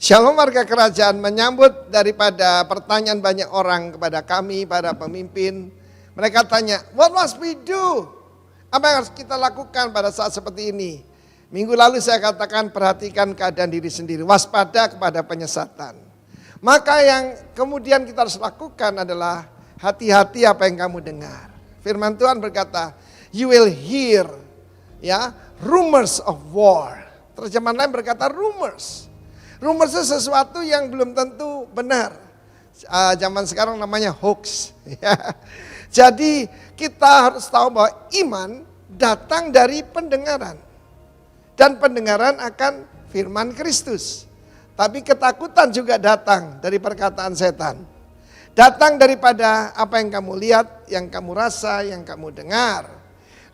Shalom warga kerajaan, menyambut daripada pertanyaan banyak orang kepada kami, para pemimpin. Mereka tanya, what must we do? Apa yang harus kita lakukan pada saat seperti ini? Minggu lalu saya katakan perhatikan keadaan diri sendiri, waspada kepada penyesatan. Maka yang kemudian kita harus lakukan adalah hati-hati apa yang kamu dengar. Firman Tuhan berkata, you will hear rumors of war. Terjemahan lain berkata rumors. Rumors itu sesuatu yang belum tentu benar. Zaman sekarang namanya hoax. Jadi kita harus tahu bahwa iman datang dari pendengaran. Dan pendengaran akan firman Kristus. Tapi ketakutan juga datang dari perkataan setan. Datang daripada apa yang kamu lihat, yang kamu rasa, yang kamu dengar.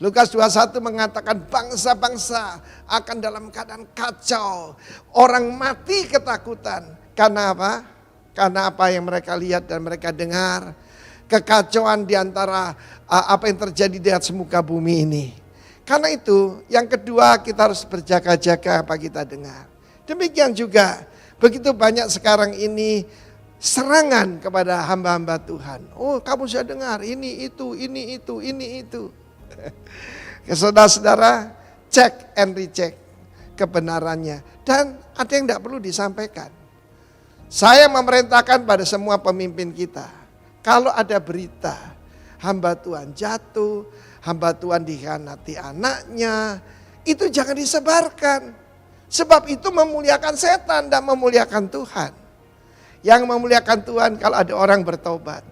Lukas 21 mengatakan bangsa-bangsa akan dalam keadaan kacau. Orang mati ketakutan. Karena apa? Karena apa yang mereka lihat dan mereka dengar. Kekacauan di antara apa yang terjadi di atas muka bumi ini. Karena itu yang kedua kita harus berjaga-jaga apa kita dengar. Demikian juga begitu banyak sekarang ini serangan kepada hamba-hamba Tuhan. Oh, kamu sudah dengar ini itu. Saudara-saudara, cek and recheck kebenarannya. Dan ada yang tidak perlu disampaikan. Saya memerintahkan pada semua pemimpin kita. Kalau ada berita hamba Tuhan jatuh, hamba Tuhan dikhianati anaknya, itu jangan disebarkan. Sebab itu memuliakan setan dan memuliakan Tuhan. Yang memuliakan Tuhan kalau ada orang bertobat.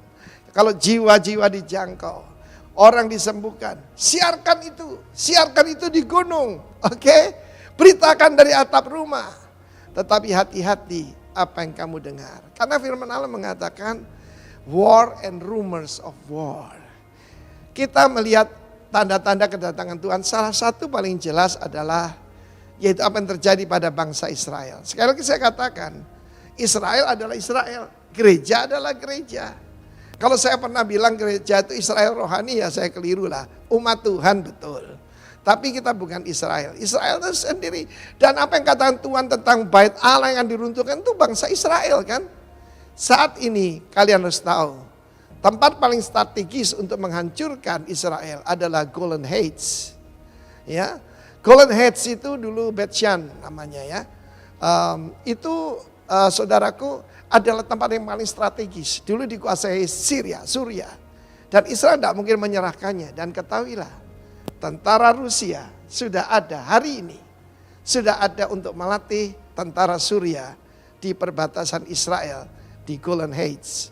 Kalau jiwa-jiwa dijangkau. Orang disembuhkan, siarkan itu di gunung, oke? Beritakan dari atap rumah. Tetapi hati-hati apa yang kamu dengar. Karena firman Allah mengatakan, war and rumors of war. Kita melihat tanda-tanda kedatangan Tuhan, salah satu paling jelas adalah, yaitu apa yang terjadi pada bangsa Israel. Sekali lagi saya katakan, Israel adalah Israel, gereja adalah gereja. Kalau saya pernah bilang gereja itu Israel rohani, ya saya keliru lah. Umat Tuhan betul. Tapi kita bukan Israel. Israel itu sendiri. Dan apa yang katakan Tuhan tentang bait Allah yang diruntuhkan itu bangsa Israel kan. Saat ini kalian harus tahu. Tempat paling strategis untuk menghancurkan Israel adalah Golden Heights. Ya, Golden Heights itu dulu Bet-Shan namanya ya. Saudaraku, adalah tempat yang paling strategis. Dulu dikuasai Suriah. Dan Israel tidak mungkin menyerahkannya. Dan ketahuilah, tentara Rusia sudah ada hari ini. Sudah ada untuk melatih tentara Suriah di perbatasan Israel di Golden Heights.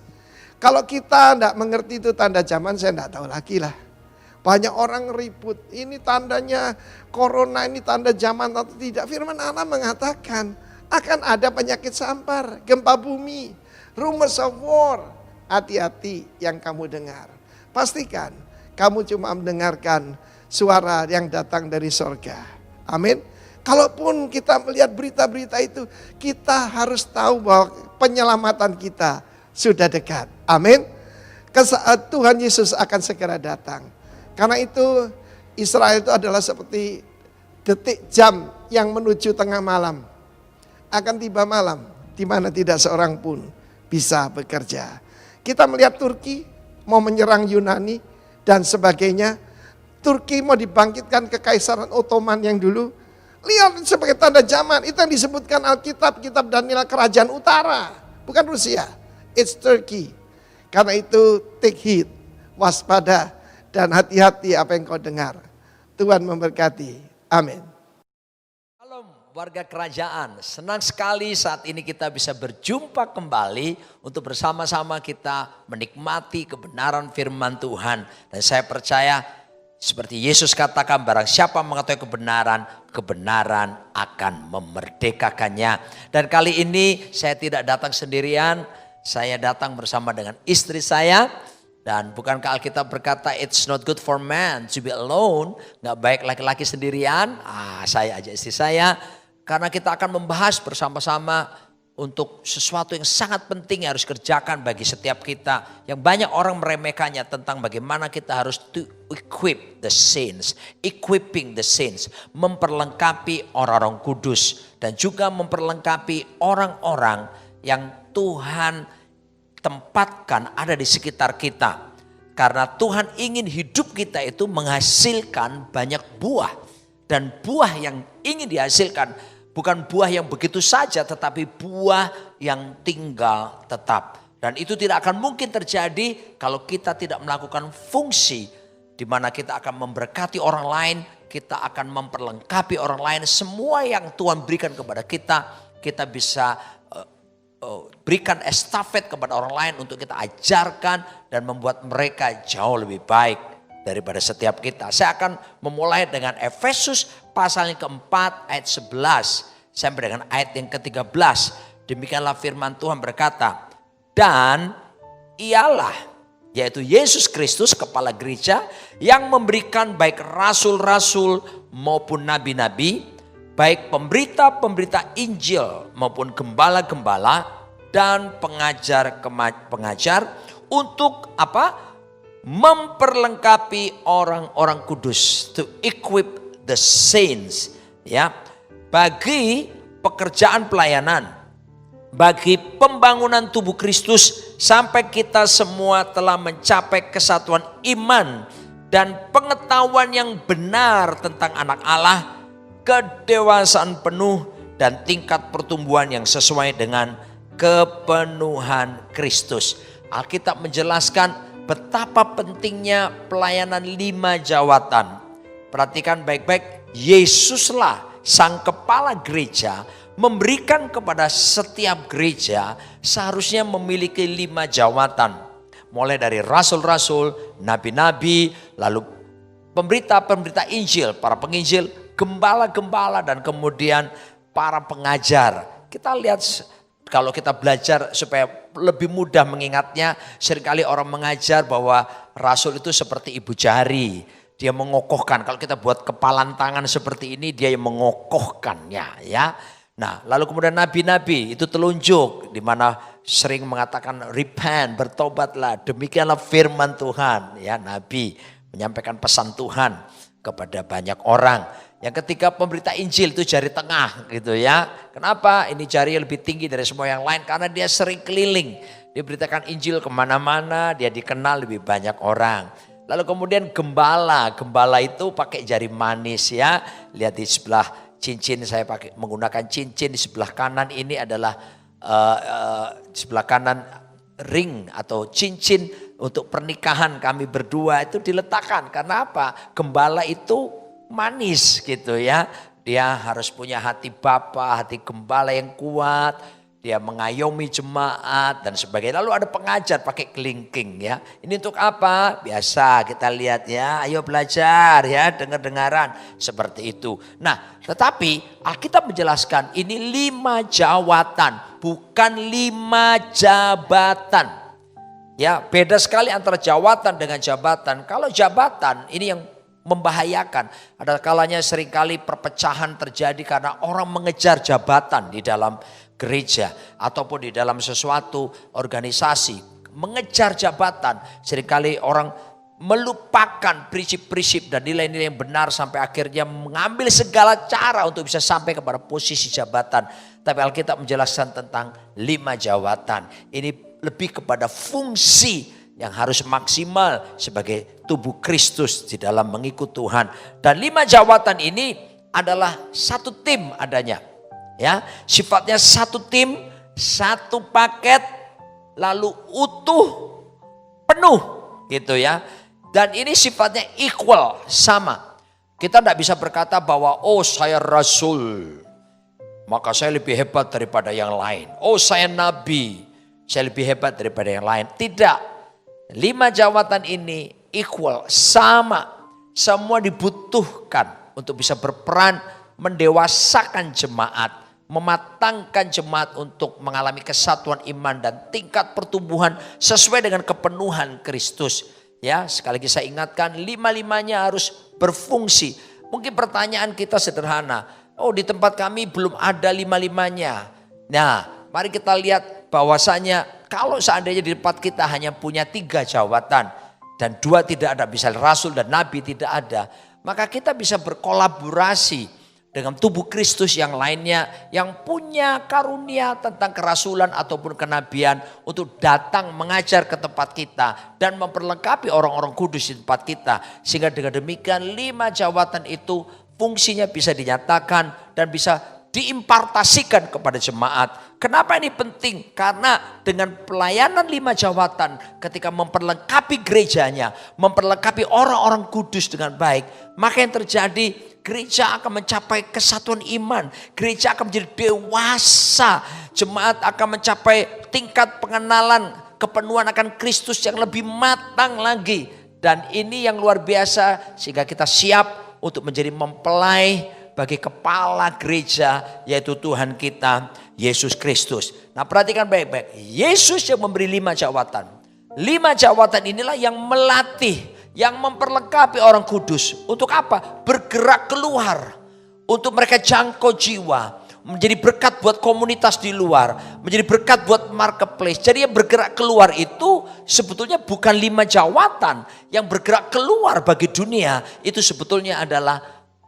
Kalau kita tidak mengerti itu tanda zaman, saya tidak tahu lagi lah. Banyak orang ribut, ini tandanya corona, ini tanda zaman atau tidak. Firman Allah mengatakan, akan ada penyakit sampar, gempa bumi, rumors of war. Hati-hati yang kamu dengar. Pastikan kamu cuma mendengarkan suara yang datang dari sorga. Amin. Kalaupun kita melihat berita-berita itu, kita harus tahu bahwa penyelamatan kita sudah dekat. Amin. Tuhan Yesus akan segera datang. Karena itu Israel itu adalah seperti detik jam yang menuju tengah malam. Akan tiba malam di mana tidak seorang pun bisa bekerja. Kita melihat Turki mau menyerang Yunani dan sebagainya. Turki mau dibangkitkan kekaisaran Ottoman yang dulu. Lihat sebagai tanda zaman, itu yang disebutkan Alkitab, kitab Daniel kerajaan utara, bukan Rusia. It's Turkey. Karena itu take heed, waspada dan hati-hati apa yang kau dengar. Tuhan memberkati. Amin. Warga kerajaan, senang sekali saat ini kita bisa berjumpa kembali untuk bersama-sama kita menikmati kebenaran firman Tuhan. Dan saya percaya seperti Yesus katakan, barang siapa mengetahui kebenaran, kebenaran akan memerdekakannya. Dan kali ini saya tidak datang sendirian, saya datang bersama dengan istri saya. Dan bukankah Alkitab berkata it's not good for man to be alone, gak baik laki-laki sendirian. Saya ajak istri saya. Karena kita akan membahas bersama-sama untuk sesuatu yang sangat penting yang harus kerjakan bagi setiap kita. Yang banyak orang meremehkannya tentang bagaimana kita harus to equip the saints. Equipping the saints. Memperlengkapi orang-orang kudus. Dan juga memperlengkapi orang-orang yang Tuhan tempatkan ada di sekitar kita. Karena Tuhan ingin hidup kita itu menghasilkan banyak buah. Dan buah yang ingin dihasilkan bukan buah yang begitu saja, tetapi buah yang tinggal tetap. Dan itu tidak akan mungkin terjadi kalau kita tidak melakukan fungsi di mana kita akan memberkati orang lain, kita akan memperlengkapi orang lain. Semua yang Tuhan berikan kepada kita, kita bisa berikan estafet kepada orang lain untuk kita ajarkan dan membuat mereka jauh lebih baik daripada setiap kita. Saya akan memulai dengan Efesus pasal yang keempat ayat 11 sampai dengan ayat yang ke-13. Demikianlah firman Tuhan berkata, dan ialah, yaitu Yesus Kristus kepala gereja, yang memberikan baik rasul-rasul maupun nabi-nabi, baik pemberita-pemberita Injil maupun gembala-gembala dan pengajar-pengajar untuk apa? Memperlengkapi orang-orang kudus, to equip the saints, ya, bagi pekerjaan pelayanan, bagi pembangunan tubuh Kristus sampai kita semua telah mencapai kesatuan iman dan pengetahuan yang benar tentang anak Allah, kedewasaan penuh dan tingkat pertumbuhan yang sesuai dengan kepenuhan Kristus. Alkitab menjelaskan betapa pentingnya pelayanan 5 jawatan. Perhatikan baik-baik, Yesuslah sang kepala gereja memberikan kepada setiap gereja seharusnya memiliki 5 jawatan. Mulai dari rasul-rasul, nabi-nabi, lalu pemberita-pemberita Injil, para penginjil, gembala-gembala dan kemudian para pengajar. Kita lihat kalau kita belajar supaya lebih mudah mengingatnya, seringkali orang mengajar bahwa rasul itu seperti ibu jari. Dia mengokohkan, kalau kita buat kepalan tangan seperti ini, dia yang mengokohkannya, ya. Nah, lalu kemudian nabi-nabi itu telunjuk, di mana sering mengatakan repent, bertobatlah, demikianlah firman Tuhan, ya. Nabi menyampaikan pesan Tuhan kepada banyak orang. Yang ketiga pemberita Injil itu jari tengah gitu ya. Kenapa? Ini jari lebih tinggi dari semua yang lain karena dia sering keliling. Dia beritakan Injil kemana-mana, dia dikenal lebih banyak orang. Lalu kemudian gembala. Gembala itu pakai jari manis ya. Lihat di sebelah cincin, saya pakai menggunakan cincin. Di sebelah kanan ini adalah di sebelah kanan ring atau cincin untuk pernikahan kami berdua itu diletakkan. Karena apa? Gembala itu manis gitu ya. Dia harus punya hati bapa, hati gembala yang kuat. Dia mengayomi jemaat dan sebagainya. Lalu ada pengajar pakai kelingking ya. Ini untuk apa? Biasa kita lihat ya. Ayo belajar ya, dengar-dengaran seperti itu. Nah, tetapi Alkitab menjelaskan ini 5 jawatan, bukan 5 jabatan. Ya, beda sekali antara jawatan dengan jabatan. Kalau jabatan ini yang membahayakan. Ada kalanya seringkali perpecahan terjadi karena orang mengejar jabatan di dalam gereja ataupun di dalam sesuatu organisasi. Mengejar jabatan. Seringkali orang melupakan prinsip-prinsip dan nilai-nilai yang benar sampai akhirnya mengambil segala cara untuk bisa sampai kepada posisi jabatan. Tapi Alkitab menjelaskan tentang 5 jawatan. Ini lebih kepada fungsi yang harus maksimal sebagai tubuh Kristus di dalam mengikut Tuhan. Dan 5 jawatan ini adalah satu tim adanya. Ya, sifatnya satu tim, satu paket, lalu utuh, penuh gitu ya. Dan ini sifatnya equal, sama. Kita tidak bisa berkata bahwa oh saya rasul, maka saya lebih hebat daripada yang lain. Oh saya nabi, saya lebih hebat daripada yang lain. Tidak. 5 jawatan ini equal, sama. Semua dibutuhkan untuk bisa berperan mendewasakan jemaat, mematangkan jemaat untuk mengalami kesatuan iman dan tingkat pertumbuhan sesuai dengan kepenuhan Kristus. Ya, sekali lagi saya ingatkan 5-5-nya harus berfungsi. Mungkin pertanyaan kita sederhana, oh di tempat kami belum ada 5-5-nya. Nah, mari kita lihat bahwasanya kalau seandainya di tempat kita hanya punya 3 jawatan dan 2 tidak ada, misalnya rasul dan nabi tidak ada, maka kita bisa berkolaborasi dengan tubuh Kristus yang lainnya yang punya karunia tentang kerasulan ataupun kenabian untuk datang mengajar ke tempat kita dan memperlengkapi orang-orang kudus di tempat kita. Sehingga dengan demikian 5 jawatan itu fungsinya bisa dinyatakan dan bisa diimpartasikan kepada jemaat. Kenapa ini penting? Karena dengan pelayanan 5 jawatan ketika memperlengkapi gerejanya, memperlengkapi orang-orang kudus dengan baik, maka yang terjadi gereja akan mencapai kesatuan iman. Gereja akan menjadi dewasa. Jemaat akan mencapai tingkat pengenalan, kepenuhan akan Kristus yang lebih matang lagi. Dan ini yang luar biasa sehingga kita siap untuk menjadi mempelai bagi kepala gereja, yaitu Tuhan kita Yesus Kristus. Nah, perhatikan baik-baik. Yesus yang memberi 5 jawatan. 5 jawatan inilah yang melatih, yang memperlengkapi orang kudus. Untuk apa? Bergerak keluar. Untuk mereka jangkau jiwa. Menjadi berkat buat komunitas di luar. Menjadi berkat buat marketplace. Jadi yang bergerak keluar itu sebetulnya bukan 5 jawatan. Yang bergerak keluar bagi dunia itu sebetulnya adalah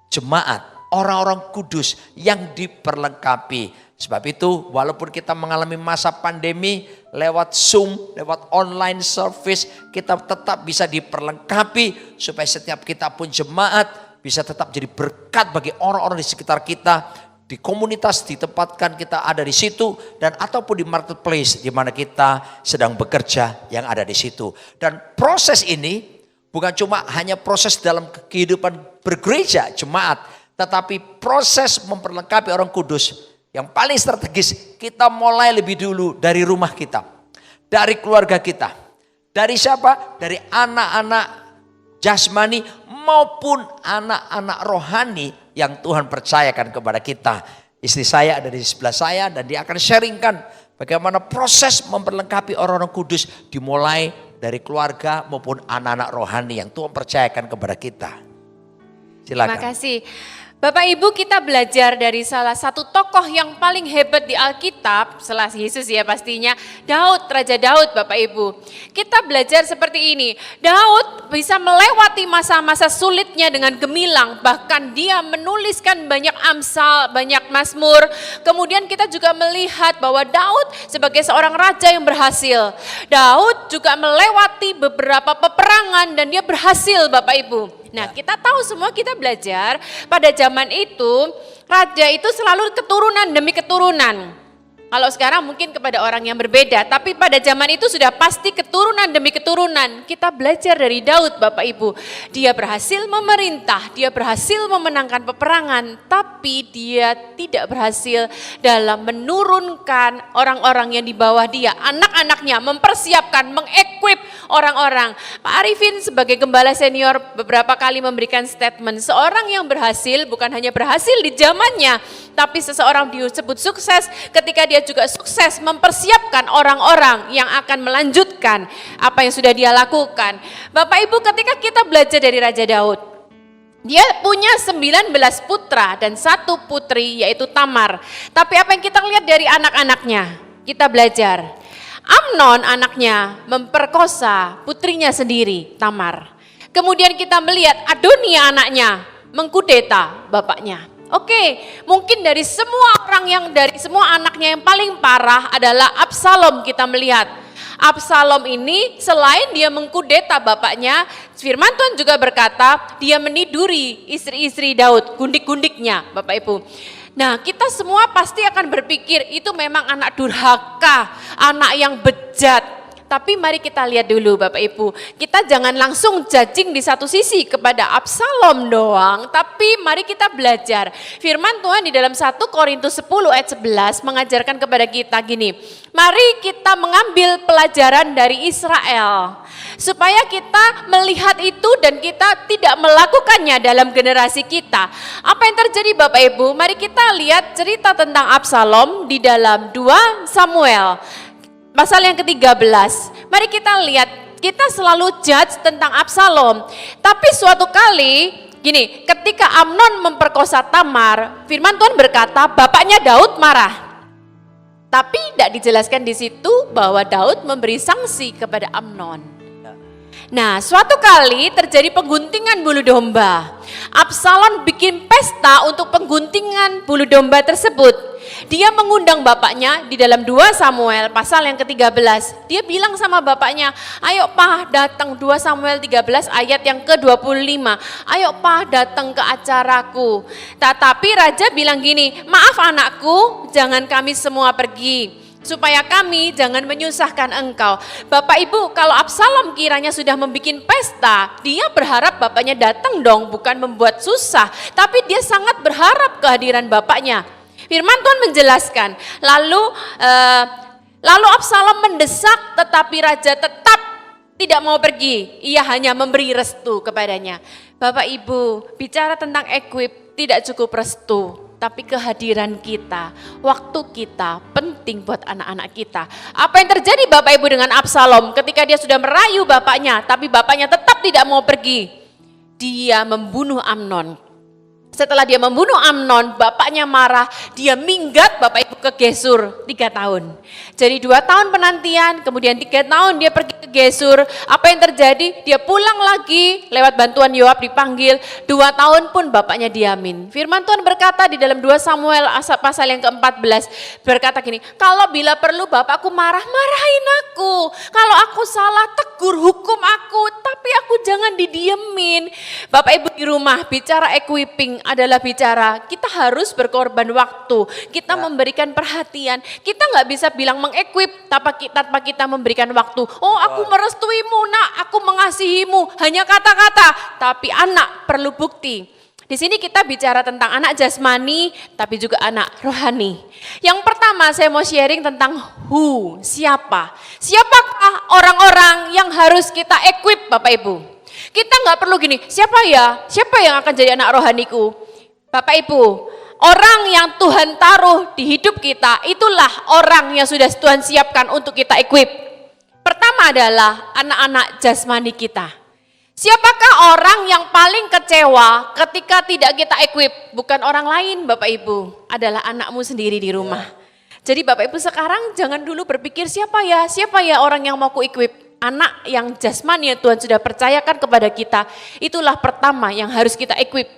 jemaat. Orang-orang kudus yang diperlengkapi. Sebab itu walaupun kita mengalami masa pandemi lewat Zoom, lewat online service, kita tetap bisa diperlengkapi supaya setiap kita pun jemaat bisa tetap jadi berkat bagi orang-orang di sekitar kita, di komunitas ditempatkan kita ada di situ dan ataupun di marketplace di mana kita sedang bekerja yang ada di situ. Dan proses ini bukan cuma hanya proses dalam kehidupan bergereja jemaat, tetapi proses memperlengkapi orang kudus. Yang paling strategis kita mulai lebih dulu dari rumah kita. Dari keluarga kita. Dari siapa? Dari anak-anak jasmani maupun anak-anak rohani yang Tuhan percayakan kepada kita. Istri saya ada di sebelah saya dan dia akan sharingkan bagaimana proses memperlengkapi orang-orang kudus dimulai dari keluarga maupun anak-anak rohani yang Tuhan percayakan kepada kita. Silakan. Terima kasih. Bapak Ibu, kita belajar dari salah satu tokoh yang paling hebat di Alkitab, selain Yesus ya pastinya, Daud, Raja Daud Bapak Ibu. Kita belajar seperti ini, Daud bisa melewati masa-masa sulitnya dengan gemilang, bahkan dia menuliskan banyak amsal, banyak mazmur. Kemudian kita juga melihat bahwa Daud sebagai seorang raja yang berhasil. Daud juga melewati beberapa peperangan dan dia berhasil Bapak Ibu. Nah, kita tahu semua, kita belajar pada zaman itu raja itu selalu keturunan demi keturunan. Kalau sekarang mungkin kepada orang yang berbeda, tapi pada zaman itu sudah pasti keturunan demi keturunan. Kita belajar dari Daud Bapak Ibu. Dia berhasil memerintah, dia berhasil memenangkan peperangan, tapi dia tidak berhasil dalam menurunkan orang-orang yang di bawah dia. Anak-anaknya mempersiapkan, mengequip orang-orang. Pak Arifin sebagai gembala senior beberapa kali memberikan statement, seorang yang berhasil bukan hanya berhasil di zamannya, tapi seseorang disebut sukses ketika dia juga sukses mempersiapkan orang-orang yang akan melanjutkan apa yang sudah dia lakukan. Bapak Ibu, ketika kita belajar dari Raja Daud, dia punya 19 putra dan 1 putri yaitu Tamar. Tapi apa yang kita lihat dari anak-anaknya? Kita belajar. Amnon anaknya memperkosa putrinya sendiri, Tamar. Kemudian kita melihat Adonia anaknya mengkudeta bapaknya. Oke, mungkin dari semua anaknya yang paling parah adalah Absalom. Kita melihat Absalom ini selain dia mengkudeta bapaknya, firman Tuhan juga berkata dia meniduri istri-istri Daud, gundik-gundiknya Bapak Ibu. Nah, kita semua pasti akan berpikir itu memang anak durhaka, anak yang bejat. Tapi mari kita lihat dulu Bapak Ibu, kita jangan langsung judging di satu sisi kepada Absalom doang, tapi mari kita belajar. Firman Tuhan di dalam 1 Korintus 10 ayat 11 mengajarkan kepada kita gini, mari kita mengambil pelajaran dari Israel, supaya kita melihat itu dan kita tidak melakukannya dalam generasi kita. Apa yang terjadi Bapak Ibu? Mari kita lihat cerita tentang Absalom di dalam 2 Samuel. Pasal yang ke-13, mari kita lihat, kita selalu judge tentang Absalom. Tapi suatu kali, gini, ketika Amnon memperkosa Tamar, firman Tuhan berkata, bapaknya Daud marah. Tapi tidak dijelaskan di situ bahwa Daud memberi sanksi kepada Amnon. Nah, suatu kali terjadi pengguntingan bulu domba. Absalom bikin pesta untuk pengguntingan bulu domba tersebut. Dia mengundang bapaknya di dalam 2 Samuel pasal yang ke-13. Dia bilang sama bapaknya, ayo Pak datang, 2 Samuel 13 ayat yang ke-25. Ayo Pak datang ke acaraku. Tetapi raja bilang gini, maaf anakku, jangan kami semua pergi, supaya kami jangan menyusahkan engkau. Bapak Ibu, kalau Absalom kiranya sudah membuat pesta, dia berharap bapaknya datang dong, bukan membuat susah. Tapi dia sangat berharap kehadiran bapaknya. Firman Tuhan menjelaskan, lalu Absalom mendesak, tetapi raja tetap tidak mau pergi. Ia hanya memberi restu kepadanya. Bapak Ibu, bicara tentang equip tidak cukup restu, tapi kehadiran kita, waktu kita penting buat anak-anak kita. Apa yang terjadi Bapak Ibu dengan Absalom ketika dia sudah merayu bapaknya, tapi bapaknya tetap tidak mau pergi? Dia membunuh Amnon. Setelah dia membunuh Amnon, bapaknya marah, dia minggat Bapak Ibu ke Gesur 3 tahun. Jadi 2 tahun penantian, kemudian 3 tahun dia pergi ke Gesur. Apa yang terjadi? Dia pulang lagi lewat bantuan Yoab dipanggil. 2 tahun pun bapaknya diamin. Firman Tuhan berkata di dalam 2 Samuel pasal yang ke-14, berkata gini, kalau bila perlu bapakku marah, marahin aku. Kalau aku salah, tegur, hukum aku, tapi aku jangan didiemin. Bapak Ibu di rumah, bicara equipping adalah bicara kita harus berkorban waktu, kita memberikan perhatian. Kita nggak bisa bilang mengequip tanpa kita memberikan waktu. Oh, aku merestuimu nak, aku mengasihimu, hanya kata-kata. Tapi anak perlu bukti. Di sini kita bicara tentang anak jasmani, tapi juga anak rohani. Yang pertama saya mau sharing tentang who, siapa. Siapakah orang-orang yang harus kita equip Bapak Ibu? Kita nggak perlu gini, siapa yang akan jadi anak rohaniku? Bapak Ibu, orang yang Tuhan taruh di hidup kita, itulah orang yang sudah Tuhan siapkan untuk kita equip. Pertama adalah anak-anak jasmani kita. Siapakah orang yang paling kecewa ketika tidak kita equip? Bukan orang lain Bapak Ibu, adalah anakmu sendiri di rumah. Jadi Bapak Ibu sekarang jangan dulu berpikir siapa ya orang yang mau ku equip. Anak yang jasmani yang Tuhan sudah percayakan kepada kita, itulah pertama yang harus kita equip.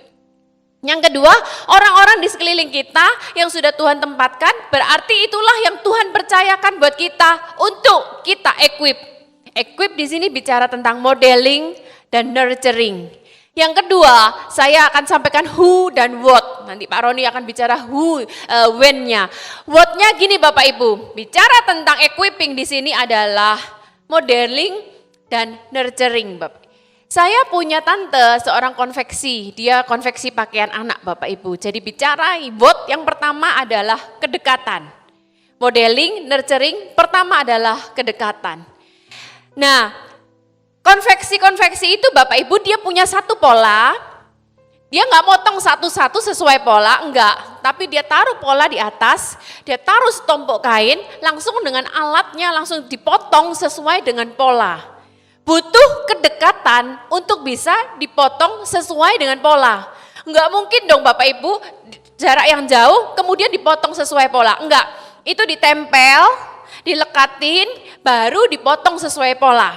Yang kedua, orang-orang di sekeliling kita yang sudah Tuhan tempatkan, berarti itulah yang Tuhan percayakan buat kita untuk kita equip. Equip di sini bicara tentang modeling dan nurturing. Yang kedua, saya akan sampaikan who dan what. Nanti Pak Roni akan bicara who, when-nya. What-nya gini Bapak Ibu, bicara tentang equipping di sini adalah modeling dan nurturing Bapak. Saya punya tante seorang konveksi, dia konveksi pakaian anak Bapak Ibu. Jadi bicara what yang pertama adalah kedekatan. Modeling, nurturing, pertama adalah kedekatan. Nah, konveksi itu Bapak Ibu dia punya satu pola, dia nggak motong satu-satu sesuai pola, enggak. Tapi dia taruh pola di atas, dia taruh setumpuk kain, langsung dengan alatnya langsung dipotong sesuai dengan pola. Butuh kedekatan untuk bisa dipotong sesuai dengan pola. Enggak mungkin dong Bapak Ibu jarak yang jauh kemudian dipotong sesuai pola, enggak. Itu ditempel, dilekatin, baru dipotong sesuai pola.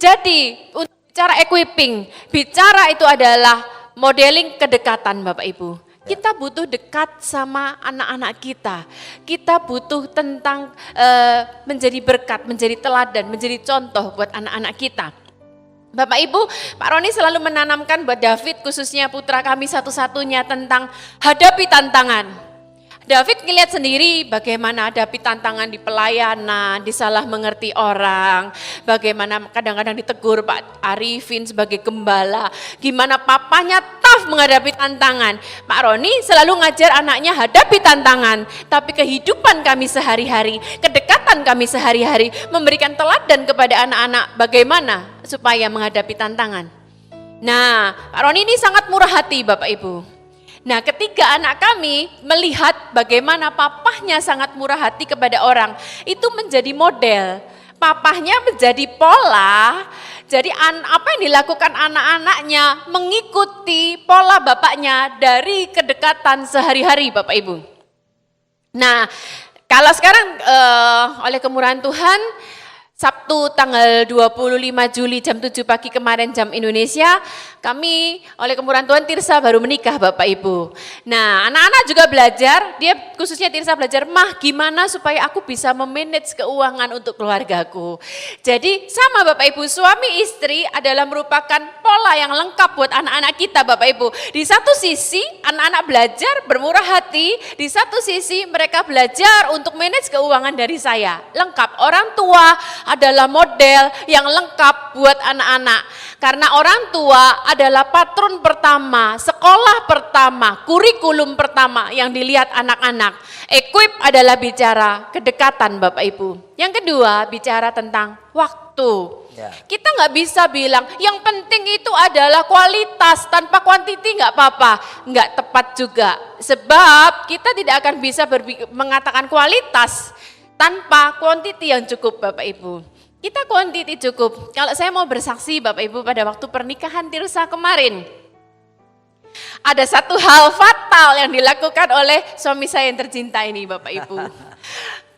Jadi untuk bicara equipping, bicara itu adalah modeling kedekatan Bapak Ibu. Kita butuh dekat sama anak-anak kita. Kita butuh tentang menjadi berkat, menjadi teladan, menjadi contoh buat anak-anak kita. Bapak Ibu, Pak Roni selalu menanamkan buat David khususnya putra kami satu-satunya tentang hadapi tantangan. David ngelihat sendiri bagaimana hadapi tantangan di pelayanan, disalah mengerti orang, bagaimana kadang-kadang ditegur Pak Arifin sebagai gembala, gimana papanya tough menghadapi tantangan. Pak Roni selalu ngajar anaknya hadapi tantangan, tapi kehidupan kami sehari-hari, kedekatan kami sehari-hari, memberikan teladan kepada anak-anak bagaimana supaya menghadapi tantangan. Nah, Pak Roni ini sangat murah hati Bapak Ibu. Nah, ketika anak kami melihat bagaimana papahnya sangat murah hati kepada orang, itu menjadi model. Papahnya menjadi pola, jadi apa yang dilakukan anak-anaknya mengikuti pola bapaknya dari kedekatan sehari-hari Bapak Ibu. Nah, Kalau sekarang oleh kemurahan Tuhan, Sabtu tanggal 25 Juli jam 7 pagi kemarin jam Indonesia, kami oleh kemurahan Tuhan Tirsa baru menikah Bapak Ibu. Nah anak-anak juga belajar, dia khususnya Tirsa belajar, mah gimana supaya aku bisa memanage keuangan untuk keluargaku. Jadi sama Bapak Ibu, suami istri adalah merupakan pola yang lengkap buat anak-anak kita Bapak Ibu. Di satu sisi anak-anak belajar bermurah hati, di satu sisi mereka belajar untuk manage keuangan dari saya. Lengkap, orang tua adalah model yang lengkap buat anak-anak. Karena orang tua adalah patron pertama, sekolah pertama, kurikulum pertama yang dilihat anak-anak. Equip adalah bicara kedekatan Bapak Ibu. Yang kedua bicara tentang waktu. Kita nggak bisa bilang yang penting itu adalah kualitas, tanpa kuantiti nggak apa-apa. Nggak tepat juga. Sebab kita tidak akan bisa mengatakan kualitas tanpa kuantiti yang cukup Bapak Ibu. Kita kuantiti cukup. Kalau saya mau bersaksi Bapak Ibu pada waktu pernikahan Tirsa kemarin, ada satu hal fatal yang dilakukan oleh suami saya yang tercinta ini Bapak Ibu.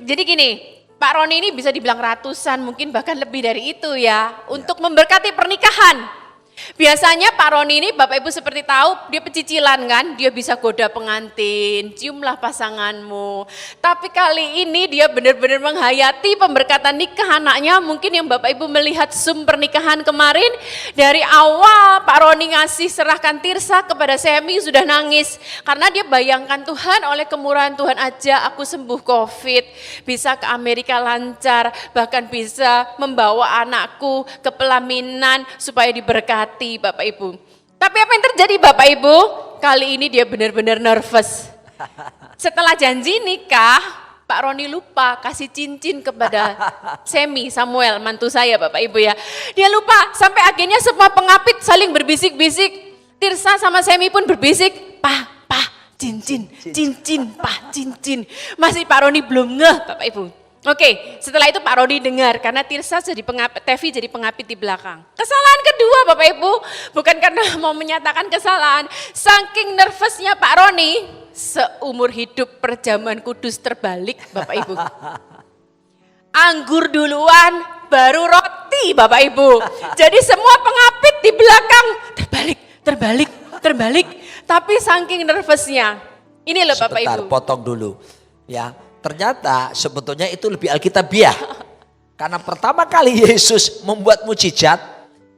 Jadi gini, Pak Roni ini bisa dibilang ratusan, mungkin bahkan lebih dari itu ya, untuk memberkati pernikahan. Biasanya Pak Roni ini Bapak Ibu seperti tahu dia pecicilan kan, dia bisa goda pengantin, ciumlah pasanganmu. Tapi kali ini dia benar-benar menghayati pemberkatan nikah anaknya. Mungkin yang Bapak Ibu melihat Zoom pernikahan kemarin, dari awal Pak Roni ngasih serahkan Tirsa kepada Semi sudah nangis. Karena dia bayangkan Tuhan, oleh kemurahan Tuhan aja aku sembuh COVID, bisa ke Amerika lancar, bahkan bisa membawa anakku ke pelaminan supaya diberkati. Bapak Ibu. Tapi apa yang terjadi Bapak Ibu? Kali ini dia benar-benar nervous. Setelah janji nikah, Pak Roni lupa kasih cincin kepada Semi, Samuel, mantu saya Bapak Ibu ya. Dia lupa, sampai akhirnya semua pengapit saling berbisik-bisik. Tirsa sama Semi pun berbisik, Pak, cincin, Pak, cincin. Masih Pak Roni belum ngeh Bapak Ibu. Oke, setelah itu Pak Roni dengar karena Tirsa jadi pengapit, Tevi jadi pengapit di belakang. Kesalahan kedua Bapak Ibu, bukan karena mau menyatakan kesalahan, saking nervousnya Pak Roni, seumur hidup perjamuan kudus terbalik Bapak Ibu. Anggur duluan, baru roti Bapak Ibu. Jadi semua pengapit di belakang terbalik. Tapi saking nervousnya, ini loh Bapak Ibu. Sebentar, potong dulu ya. Ternyata sebetulnya itu lebih alkitabiah. Karena pertama kali Yesus membuat mujizat,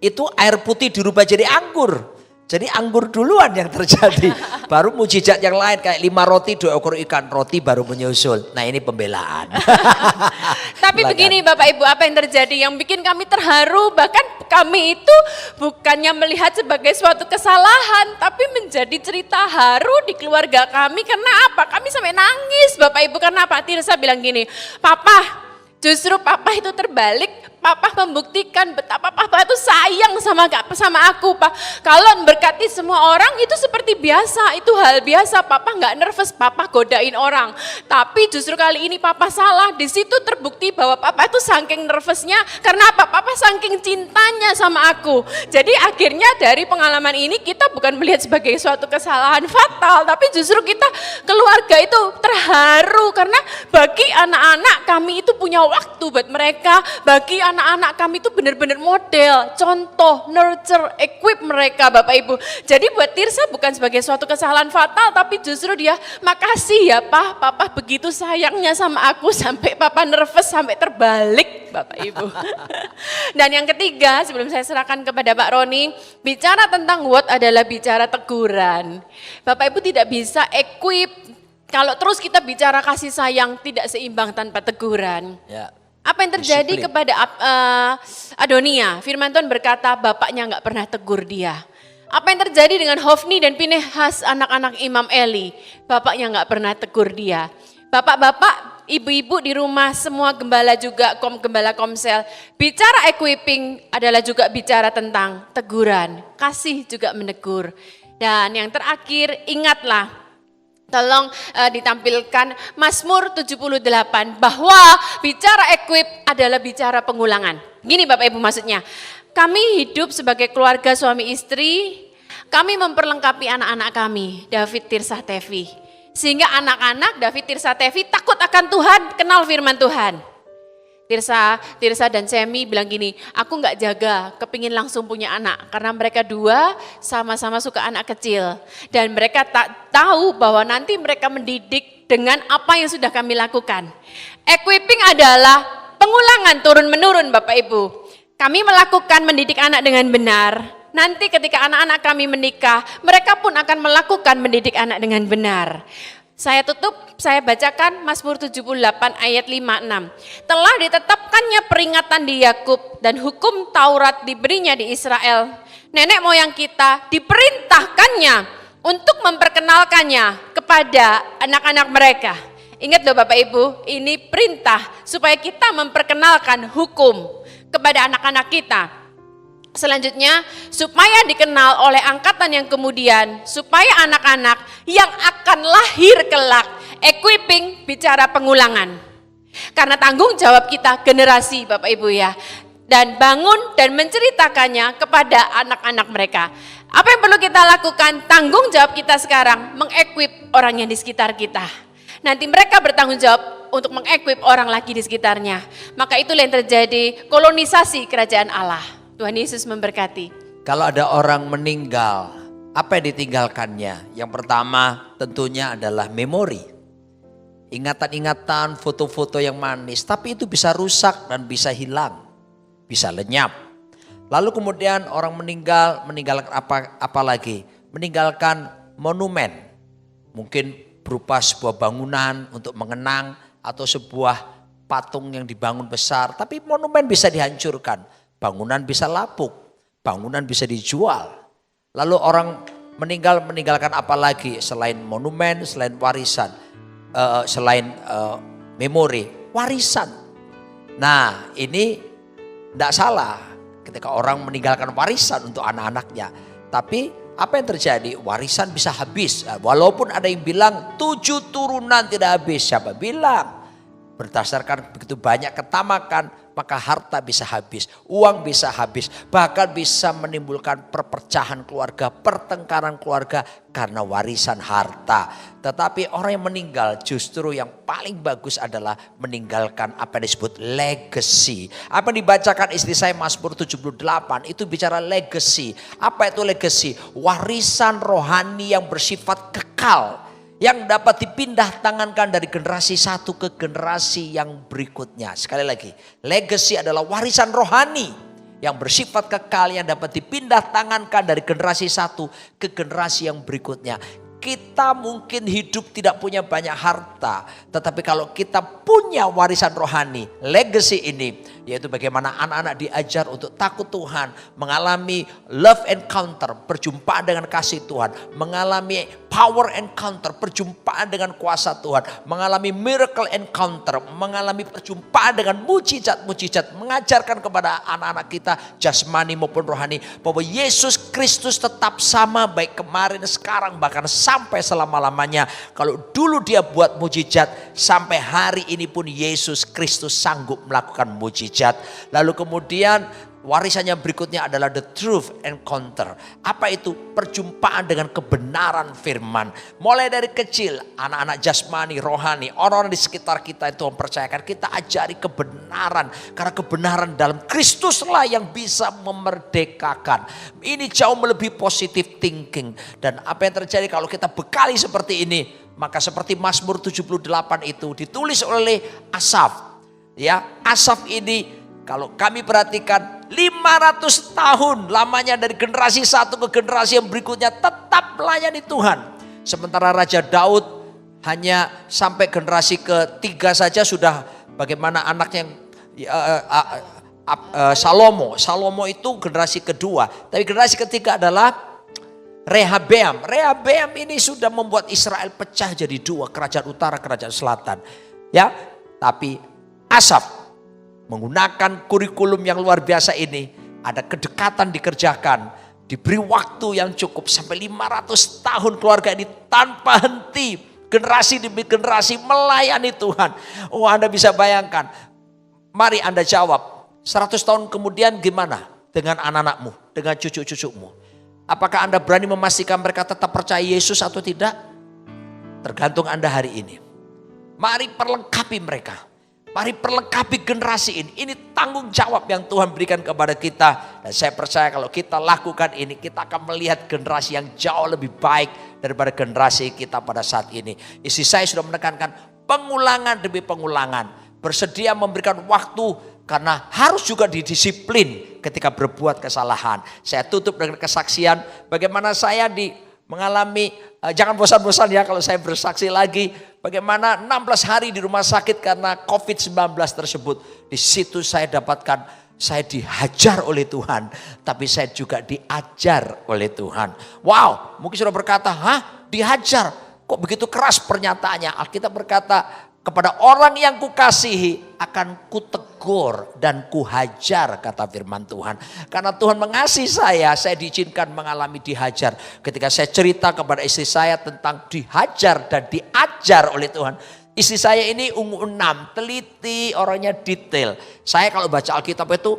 itu air putih dirubah jadi anggur. Jadi anggur duluan yang terjadi. Baru mujizat yang lain kayak 5 roti, 2 ekor ikan, roti baru menyusul. Nah ini pembelaan. Tapi begini Bapak Ibu, apa yang terjadi? Yang bikin kami terharu, bahkan kami itu bukannya melihat sebagai suatu kesalahan, tapi menjadi cerita haru di keluarga kami. Karena apa? Kami sampai nangis Bapak Ibu, karena apa? Tirsa bilang gini, Papa, justru Papa itu terbalik. Papa membuktikan betapa Papa itu sayang sama aku, Pak. Kalau memberkati semua orang itu seperti biasa, itu hal biasa. Papa nggak nervous, Papa godain orang. Tapi justru kali ini Papa salah. Di situ terbukti bahwa Papa itu saking nervousnya. Karena apa? Papa saking cintanya sama aku. Jadi akhirnya dari pengalaman ini kita bukan melihat sebagai suatu kesalahan fatal, tapi justru kita keluarga itu terharu karena bagi anak-anak kami itu punya waktu buat mereka. Bagi anak-anak kami itu benar-benar model, contoh, nurture, equip mereka Bapak Ibu. Jadi buat Tirsa bukan sebagai suatu kesalahan fatal, tapi justru dia, makasih ya Pak, Papa begitu sayangnya sama aku sampai Papa nervous, sampai terbalik Bapak Ibu. Dan yang ketiga, sebelum saya serahkan kepada Pak Roni, bicara tentang what adalah bicara teguran. Bapak Ibu tidak bisa equip, kalau terus kita bicara kasih sayang tidak seimbang tanpa teguran. Ya. Apa yang terjadi kepada Adonia? Firman Tuhan berkata bapaknya nggak pernah tegur dia. Apa yang terjadi dengan Hofni dan Pinehas anak-anak Imam Eli? Bapaknya nggak pernah tegur dia. Bapak-bapak, ibu-ibu di rumah, semua gembala juga, gembala komsel. Bicara equipping adalah juga bicara tentang teguran. Kasih juga menegur. Dan yang terakhir, ingatlah. Tolong ditampilkan Mazmur 78 bahwa bicara equip adalah bicara pengulangan. Gini Bapak Ibu maksudnya, kami hidup sebagai keluarga suami istri, kami memperlengkapi anak-anak kami, David, Tirsa, Tevi. Sehingga anak-anak David, Tirsa, Tevi takut akan Tuhan, kenal firman Tuhan. Tirsa dan Semi bilang gini, aku nggak jaga, kepingin langsung punya anak. Karena mereka dua sama-sama suka anak kecil. Dan mereka tak tahu bahwa nanti mereka mendidik dengan apa yang sudah kami lakukan. Equipping adalah pengulangan turun-menurun Bapak Ibu. Kami melakukan mendidik anak dengan benar. Nanti ketika anak-anak kami menikah, mereka pun akan melakukan mendidik anak dengan benar. Saya tutup, saya bacakan Mazmur 78 ayat 5-6. Telah ditetapkannya peringatan di Yakub dan hukum Taurat diberinya di Israel. Nenek moyang kita diperintahkannya untuk memperkenalkannya kepada anak-anak mereka. Ingat loh Bapak Ibu, ini perintah supaya kita memperkenalkan hukum kepada anak-anak kita. Selanjutnya, supaya dikenal oleh angkatan yang kemudian, supaya anak-anak yang akan lahir kelak, equipping bicara pengulangan. Karena tanggung jawab kita generasi Bapak Ibu ya, dan bangun dan menceritakannya kepada anak-anak mereka. Apa yang perlu kita lakukan? Tanggung jawab kita sekarang, mengequip orang yang di sekitar kita. Nanti mereka bertanggung jawab untuk mengequip orang lagi di sekitarnya. Maka itulah yang terjadi, kolonisasi kerajaan Allah. Tuhan Yesus memberkati. Kalau ada orang meninggal, apa yang ditinggalkannya? Yang pertama tentunya adalah memori. Ingatan-ingatan, foto-foto yang manis, tapi itu bisa rusak dan bisa hilang, bisa lenyap. Lalu kemudian orang meninggalkan apa lagi? Meninggalkan monumen. Mungkin berupa sebuah bangunan untuk mengenang atau sebuah patung yang dibangun besar, tapi monumen bisa dihancurkan. Bangunan bisa lapuk, bangunan bisa dijual. Lalu orang meninggalkan apa lagi selain monumen, selain warisan, selain memori, warisan. Nah ini tidak salah ketika orang meninggalkan warisan untuk anak-anaknya. Tapi apa yang terjadi? Warisan bisa habis. Walaupun ada yang bilang 7 turunan tidak habis. Siapa bilang? Berdasarkan begitu banyak ketamakan, maka harta bisa habis, uang bisa habis, bahkan bisa menimbulkan perpecahan keluarga, pertengkaran keluarga karena warisan harta. Tetapi orang yang meninggal justru yang paling bagus adalah meninggalkan apa yang disebut legacy. Apa yang dibacakan istri saya Mazmur 78 itu bicara legacy. Apa itu legacy? Warisan rohani yang bersifat kekal, yang dapat dipindah tangankan dari generasi satu ke generasi yang berikutnya. Sekali lagi, legacy adalah warisan rohani yang bersifat kekal yang dapat dipindah tangankan dari generasi satu ke generasi yang berikutnya. Kita mungkin hidup tidak punya banyak harta, tetapi kalau kita punya warisan rohani, legacy ini, yaitu bagaimana anak-anak diajar untuk takut Tuhan, mengalami love encounter, perjumpaan dengan kasih Tuhan, mengalami power encounter, perjumpaan dengan kuasa Tuhan, mengalami miracle encounter, mengalami perjumpaan dengan mujizat-mujizat, mengajarkan kepada anak-anak kita jasmani maupun rohani bahwa Yesus Kristus tetap sama baik kemarin, sekarang, bahkan sampai selama-lamanya. Kalau dulu dia buat mujizat, sampai hari ini pun Yesus Kristus sanggup melakukan mujizat. Lalu kemudian warisannya berikutnya adalah the truth encounter. Apa itu? Perjumpaan dengan kebenaran firman. Mulai dari kecil, anak-anak jasmani, rohani, orang-orang di sekitar kita itu mempercayakan, kita ajari kebenaran. Karena kebenaran dalam Kristuslah yang bisa memerdekakan. Ini jauh melebihi positive thinking. Dan apa yang terjadi kalau kita bekali seperti ini, maka seperti Mazmur 78 itu ditulis oleh Asaf. Ya, Asaf ini kalau kami perhatikan 500 tahun lamanya dari generasi satu ke generasi yang berikutnya tetap melayani Tuhan. Sementara Raja Daud hanya sampai generasi ketiga saja sudah bagaimana anaknya Salomo. Salomo itu generasi kedua. Tapi generasi ketiga adalah Rehabeam. Rehabeam ini sudah membuat Israel pecah jadi dua, kerajaan utara, kerajaan selatan. Ya, tapi Asaf menggunakan kurikulum yang luar biasa ini, ada kedekatan dikerjakan, diberi waktu yang cukup sampai 500 tahun keluarga ini tanpa henti, generasi demi generasi melayani Tuhan. Oh, Anda bisa bayangkan, mari Anda jawab, 100 tahun kemudian gimana dengan anak-anakmu, dengan cucu-cucumu? Apakah Anda berani memastikan mereka tetap percaya Yesus atau tidak? Tergantung Anda hari ini. Mari perlengkapi mereka. Mari perlengkapi generasi ini. Ini tanggung jawab yang Tuhan berikan kepada kita. Dan saya percaya kalau kita lakukan ini, kita akan melihat generasi yang jauh lebih baik daripada generasi kita pada saat ini. Istri saya sudah menekankan pengulangan demi pengulangan. Bersedia memberikan waktu karena harus juga didisiplin ketika berbuat kesalahan. Saya tutup dengan kesaksian bagaimana saya mengalami, jangan bosan-bosan ya kalau saya bersaksi lagi. Bagaimana 16 hari di rumah sakit karena COVID-19 tersebut. Di situ saya dapatkan, saya dihajar oleh Tuhan. Tapi saya juga diajar oleh Tuhan. Wow, mungkin sudah berkata, hah dihajar? Kok begitu keras pernyataannya? Alkitab berkata, kepada orang yang kukasihi akan kutegur dan kuhajar, kata firman Tuhan. Karena Tuhan mengasihi saya diizinkan mengalami dihajar. Ketika saya cerita kepada istri saya tentang dihajar dan diajar oleh Tuhan. Istri saya ini ungu 6, teliti, orangnya detail. Saya kalau baca Alkitab itu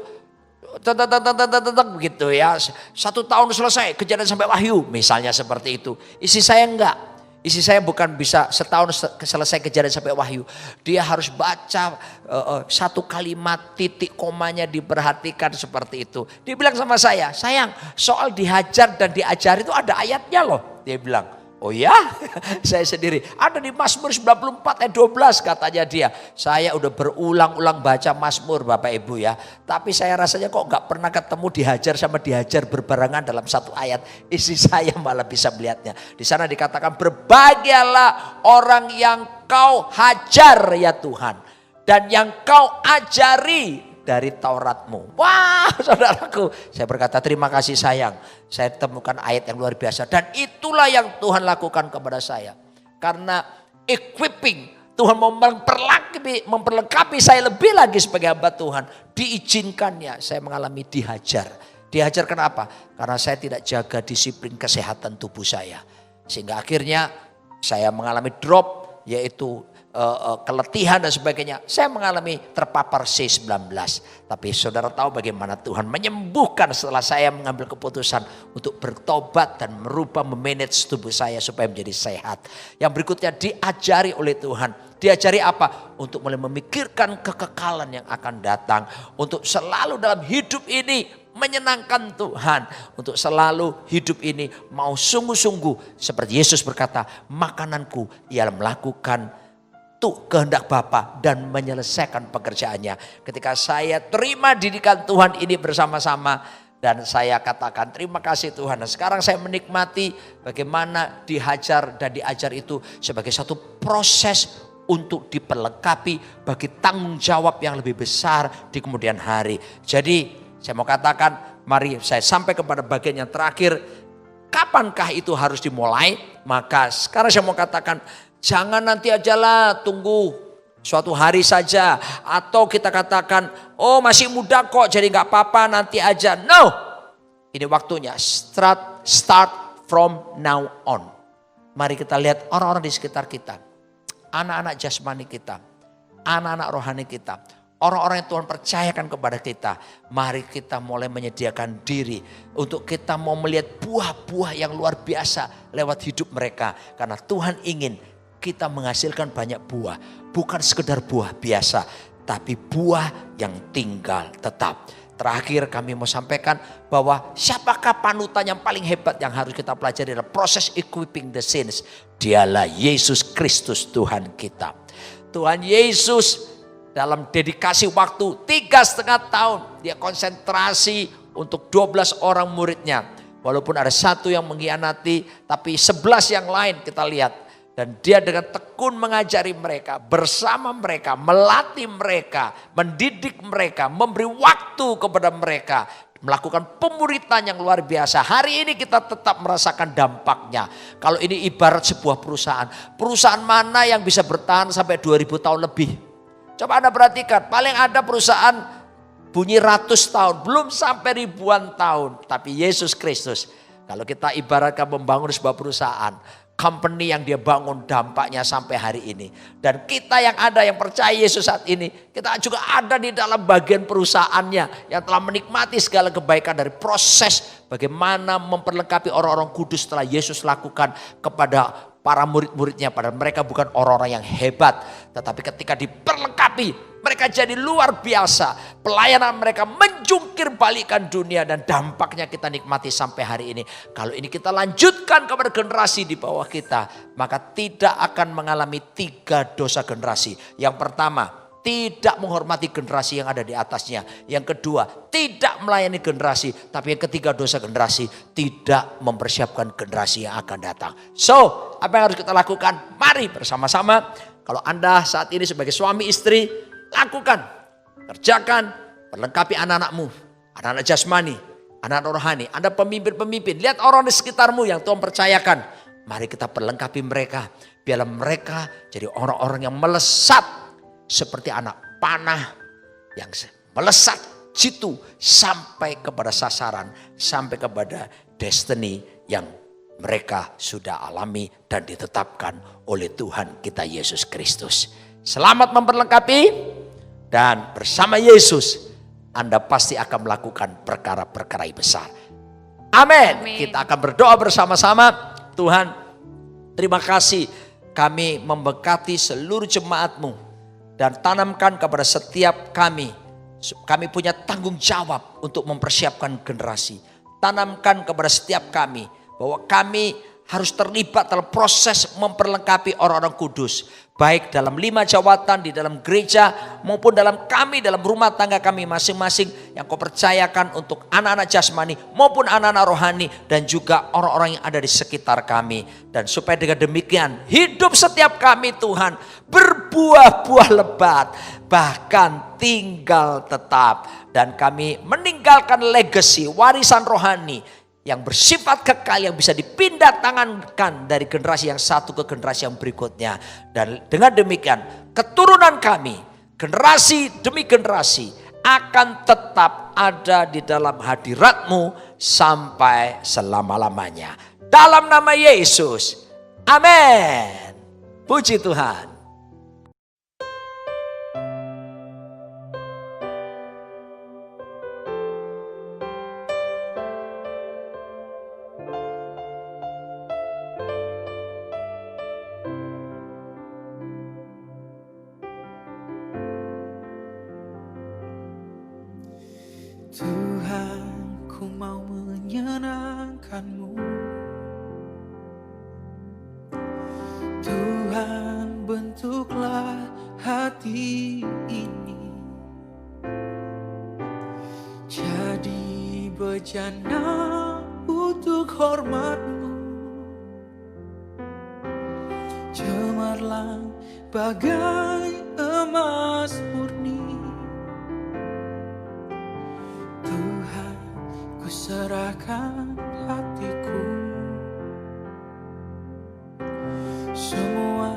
begitu ya. 1 tahun selesai, Kejadian sampai Wahyu, misalnya seperti itu. Istri saya enggak. Istri saya bukan bisa setahun selesai Kejadian sampai Wahyu. Dia harus baca satu kalimat, titik komanya diperhatikan seperti itu. Dia bilang sama saya, sayang soal dihajar dan diajar itu ada ayatnya loh. Dia bilang, oh ya, saya sendiri. Ada di Mazmur 94 ayat 12 katanya dia. Saya udah berulang-ulang baca Mazmur Bapak Ibu ya. Tapi saya rasanya kok gak pernah ketemu dihajar sama dihajar berbarengan dalam satu ayat. Istri saya malah bisa melihatnya. Di sana dikatakan berbahagialah orang yang kau hajar ya Tuhan. Dan yang kau ajari dari Tauratmu. Wah saudaraku, saya berkata terima kasih sayang. Saya temukan ayat yang luar biasa. Dan itulah yang Tuhan lakukan kepada saya. Karena equipping, Tuhan memperlengkapi saya lebih lagi sebagai hamba Tuhan. Diizinkannya saya mengalami dihajar. Dihajar kenapa? Karena saya tidak jaga disiplin kesehatan tubuh saya. Sehingga akhirnya saya mengalami drop, yaitu keletihan dan sebagainya. Saya mengalami terpapar C19. Tapi saudara tahu bagaimana Tuhan menyembuhkan setelah saya mengambil keputusan untuk bertobat dan merubah memanage tubuh saya supaya menjadi sehat. Yang berikutnya diajari oleh Tuhan. Diajari apa? Untuk mulai memikirkan kekekalan yang akan datang. Untuk selalu dalam hidup ini menyenangkan Tuhan. Untuk selalu hidup ini mau sungguh-sungguh. Seperti Yesus berkata, makananku ialah melakukan kehendak Bapa dan menyelesaikan pekerjaannya. Ketika saya terima didikan Tuhan ini bersama-sama dan saya katakan terima kasih Tuhan. Dan sekarang saya menikmati bagaimana dihajar dan diajar itu sebagai satu proses untuk diperlengkapi bagi tanggung jawab yang lebih besar di kemudian hari. Jadi saya mau katakan, mari saya sampai kepada bagian yang terakhir. Kapankah itu harus dimulai? Maka sekarang saya mau katakan, jangan nanti ajalah, tunggu suatu hari saja. Atau kita katakan, oh masih muda kok jadi gak apa-apa nanti aja. No, ini waktunya. Start from now on. Mari kita lihat orang-orang di sekitar kita. Anak-anak jasmani kita. Anak-anak rohani kita. Orang-orang yang Tuhan percayakan kepada kita. Mari kita mulai menyediakan diri. Untuk kita mau melihat buah-buah yang luar biasa lewat hidup mereka. Karena Tuhan ingin kita menghasilkan banyak buah. Bukan sekedar buah biasa. Tapi buah yang tinggal tetap. Terakhir kami mau sampaikan bahwa siapakah panutan yang paling hebat yang harus kita pelajari adalah proses equipping the saints. Dialah Yesus Kristus Tuhan kita. Tuhan Yesus dalam dedikasi waktu 3,5 tahun. Dia konsentrasi untuk 12 orang muridnya. Walaupun ada satu yang mengkhianati, tapi 11 yang lain kita lihat. Dan dia dengan tekun mengajari mereka, bersama mereka, melatih mereka, mendidik mereka, memberi waktu kepada mereka. Melakukan pemuritan yang luar biasa. Hari ini kita tetap merasakan dampaknya. Kalau ini ibarat sebuah perusahaan. Perusahaan mana yang bisa bertahan sampai 2000 tahun lebih? Coba Anda perhatikan, paling ada perusahaan bunyi ratus tahun, belum sampai ribuan tahun. Tapi Yesus Kristus, kalau kita ibaratkan membangun sebuah perusahaan, company yang dia bangun dampaknya sampai hari ini. Dan kita yang ada yang percaya Yesus saat ini, kita juga ada di dalam bagian perusahaannya yang telah menikmati segala kebaikan dari proses bagaimana memperlengkapi orang-orang kudus setelah Yesus lakukan kepada para murid-muridnya, padahal mereka bukan orang-orang yang hebat. Tetapi ketika diperlengkapi, mereka jadi luar biasa. Pelayanan mereka menjungkir balikan dunia dan dampaknya kita nikmati sampai hari ini. Kalau ini kita lanjutkan kepada generasi di bawah kita, maka tidak akan mengalami 3 dosa generasi. Yang pertama, tidak menghormati generasi yang ada di atasnya. Yang kedua, tidak melayani generasi. Tapi yang ketiga, dosa generasi, tidak mempersiapkan generasi yang akan datang. So, apa yang harus kita lakukan? Mari bersama-sama. Kalau Anda saat ini sebagai suami istri, lakukan, kerjakan, perlengkapi anak-anakmu, anak-anak jasmani, anak-anak rohani. Anda pemimpin-pemimpin, lihat orang di sekitarmu yang Tuhan percayakan. Mari kita perlengkapi mereka, biarlah mereka jadi orang-orang yang melesat seperti anak panah yang melesat situ sampai kepada sasaran, sampai kepada destiny yang mereka sudah alami dan ditetapkan oleh Tuhan kita Yesus Kristus. Selamat memperlengkapi, dan bersama Yesus Anda pasti akan melakukan perkara-perkara yang besar. Amin. Kita akan berdoa bersama-sama. Tuhan, terima kasih kami memberkati seluruh jemaat-Mu dan tanamkan kepada setiap kami. Kami punya tanggung jawab untuk mempersiapkan generasi. Tanamkan kepada setiap kami bahwa kami harus terlibat dalam proses memperlengkapi orang-orang kudus. Baik dalam 5 jawatan di dalam gereja maupun dalam rumah tangga kami masing-masing yang Kau percayakan untuk anak-anak jasmani maupun anak-anak rohani dan juga orang-orang yang ada di sekitar kami. Dan supaya dengan demikian hidup setiap kami Tuhan berbuah-buah lebat, bahkan tinggal tetap. Dan kami meninggalkan legacy, warisan rohani yang bersifat kekal, yang bisa dipindah tangankan dari generasi yang satu ke generasi yang berikutnya. Dan dengan demikian keturunan kami, generasi demi generasi akan tetap ada di dalam hadirat-Mu sampai selama-lamanya. Dalam nama Yesus, amin. Puji Tuhan. Tuhan, ku mau menyenangkan-Mu. Tuhan, bentuklah hati ini jadi bejana untuk hormat-Mu, cemerlang bagai emas murni. Serahkan hatiku, semua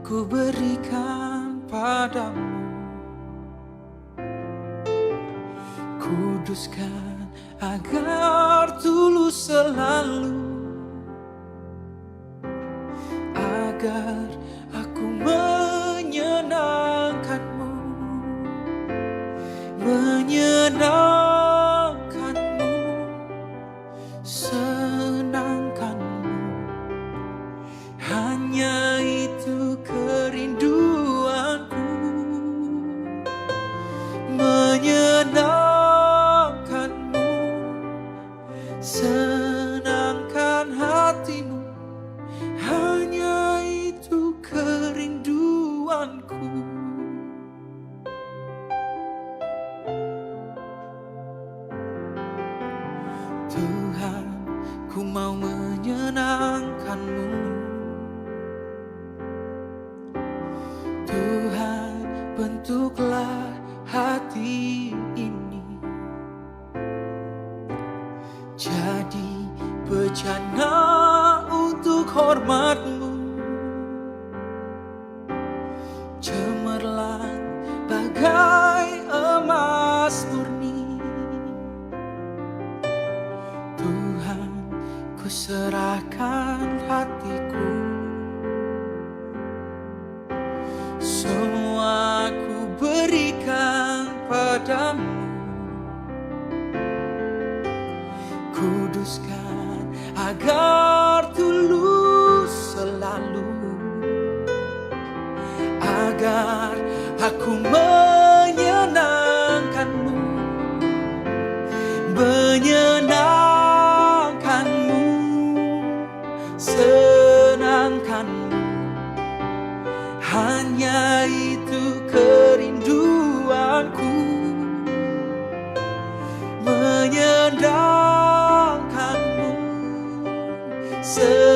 ku berikan padamu. Kuduskan agar tulus selalu, agar aku menyenangkan-Mu, senangkan-Mu, hanya itu kerinduanku. Menyenangkan-Mu, senangkan hati-Mu, hanya itu kerinduanku. Tuhan, ku mau menyenangkan-Mu. Tuhan, bentuklah hati ini jadi bejana untuk hormat-Mu, cemerlang bagai emas murni. Tuhan, ku serahkan hatiku, semua ku berikan padamu. Kuduskan agar tulus selalu, aku menyenangkanmu, menyenangkanmu, senangkanmu. Hanya itu kerinduanku, menyenangkanmu, senangkanmu.